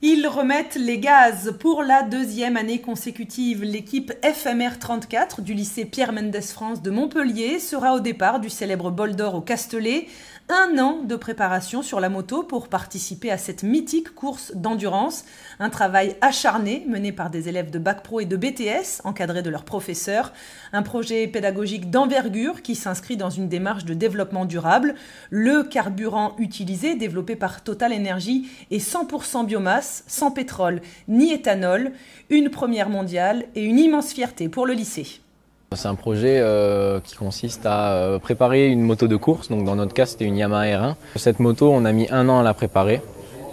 Ils remettent les gaz pour la deuxième année consécutive. L'équipe FMR 34 du lycée Pierre Mendès France de Montpellier sera au départ du célèbre bol d'or au Castellet. 1 an de préparation sur la moto pour participer à cette mythique course d'endurance. Un travail acharné mené par des élèves de Bac Pro et de BTS, encadrés de leurs professeurs. Un projet pédagogique d'envergure qui s'inscrit dans une démarche de développement durable. Le carburant utilisé, développé par Total Energy, est 100% biomasse, sans pétrole ni éthanol. Une première mondiale et une immense fierté pour le lycée. C'est un projet qui consiste à préparer une moto de course, donc dans notre cas c'était une Yamaha R1. Cette moto on a mis 1 an à la préparer,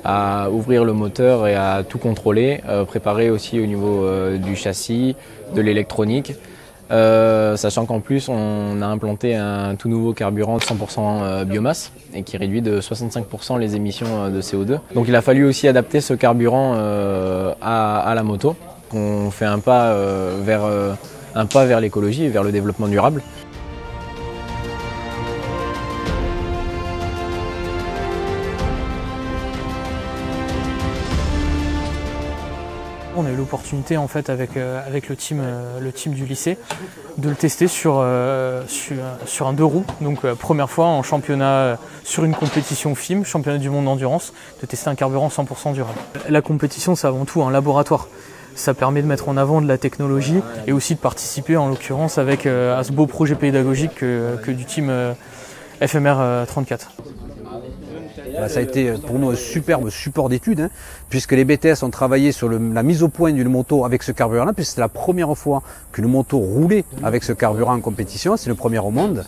à ouvrir le moteur et à tout contrôler, préparer aussi au niveau du châssis, de l'électronique, sachant qu'en plus on a implanté un tout nouveau carburant de 100% biomasse et qui réduit de 65% les émissions de CO2. Donc il a fallu aussi adapter ce carburant à la moto. On fait un pas vers l'écologie et vers le développement durable. On a eu l'opportunité en fait avec le team du lycée de le tester sur un 2 roues. Donc première fois en championnat sur une compétition FIM, championnat du monde d'endurance, de tester un carburant 100% durable. La compétition c'est avant tout un laboratoire. Ça permet de mettre en avant de la technologie et aussi de participer en l'occurrence à ce beau projet pédagogique que du team FMR 34. Ça a été pour nous un superbe support d'études, puisque les BTS ont travaillé sur la mise au point d'une moto avec ce carburant-là, puisque c'était la première fois qu'une moto roulait avec ce carburant en compétition, c'est le premier au monde.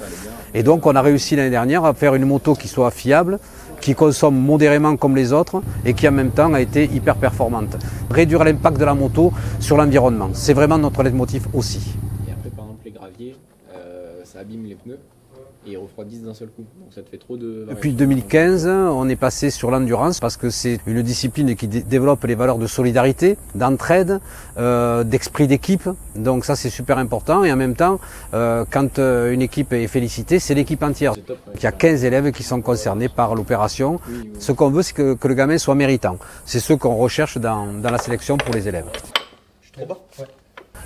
Et donc on a réussi l'année dernière à faire une moto qui soit fiable, qui consomme modérément comme les autres et qui en même temps a été hyper performante. Réduire l'impact de la moto sur l'environnement, c'est vraiment notre leitmotiv aussi. Et après par exemple les graviers, ça abîme les pneus et ils refroidissent d'un seul coup, donc ça te fait trop de... Depuis 2015, on est passé sur l'endurance parce que c'est une discipline qui développe les valeurs de solidarité, d'entraide, d'esprit d'équipe, donc ça c'est super important et en même temps, quand une équipe est félicitée, c'est l'équipe entière. Il y a 15 élèves qui sont concernés par l'opération. Ce qu'on veut, c'est que le gamin soit méritant. C'est ce qu'on recherche dans la sélection pour les élèves. Je suis trop bas. Ouais.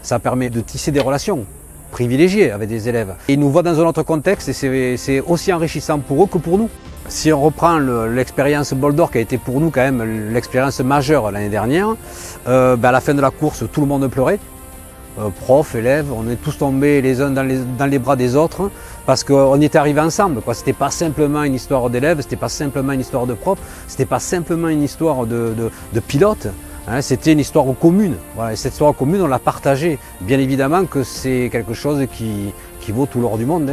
Ça permet de tisser des relations privilégiés avec des élèves. Ils nous voient dans un autre contexte et c'est aussi enrichissant pour eux que pour nous. Si on reprend l'expérience bol d'or qui a été pour nous quand même l'expérience majeure l'année dernière, à la fin de la course tout le monde pleurait. Profs, élèves, on est tous tombés les uns dans les bras des autres parce qu'on y était arrivés ensemble. C'était pas simplement une histoire d'élèves, c'était pas simplement une histoire de profs, c'était pas simplement une histoire de pilotes. C'était une histoire commune. Voilà, et cette histoire commune, on l'a partagée. Bien évidemment que c'est quelque chose qui vaut tout l'or du monde.